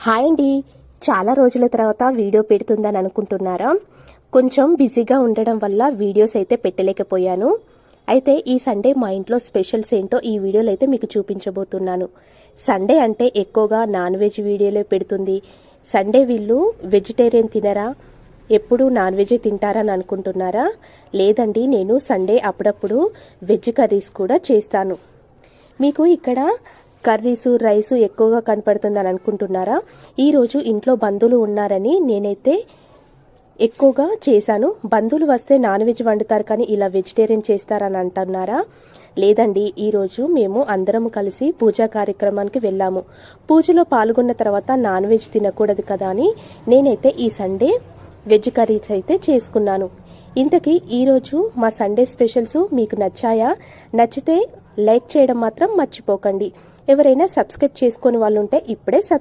Hi అండి. చాలా రోజుల తర్వాత వీడియో పెడుతుందని అనుకుంటున్నారా? కొంచెం బిజీగా ఉండడం వల్ల వీడియోస్ అయితే పెట్టలేకపోయాను. అయితే ఈ సండే మా ఇంట్లో స్పెషల్స్ ఏంటో ఈ వీడియోలో అయితే మీకు చూపించబోతున్నాను. సండే అంటే ఎక్కువగా నాన్ వెజ్ వీడియోలే పెడుతుంది. సండే వీళ్ళు వెజిటేరియన్ తినరా, ఎప్పుడు నాన్ వెజ్ తింటారని అనుకుంటున్నారా? లేదండి, నేను సండే అప్పుడప్పుడు వెజ్ కర్రీస్ కూడా చేస్తాను. మీకు ఇక్కడ కర్రీస్ రైస్ ఎక్కువగా కనపడుతుందని అనుకుంటున్నారా? ఈరోజు ఇంట్లో బంధువులు ఉన్నారని నేనైతే ఎక్కువగా చేశాను. బంధువులు వస్తే నాన్ వెజ్ వండుతారు కానీ ఇలా వెజిటేరియన్ చేస్తారని అంటున్నారా? లేదండి, ఈరోజు మేము అందరం కలిసి పూజా కార్యక్రమానికి వెళ్ళాము. పూజలో పాల్గొన్న తర్వాత నాన్ వెజ్ తినకూడదు కదా అని నేనైతే ఈ సండే వెజ్ కర్రీస్ అయితే చేసుకున్నాను. ఇంతకీ ఈరోజు మా సండే స్పెషల్స్ మీకు నచ్చాయా? నచ్చితే లైక్ చేయడం మాత్రం మర్చిపోకండి. ఎవరైనా సబ్స్క్రైబ్ చేసుకొని వాళ్ళు ఉంటే ఇప్పుడే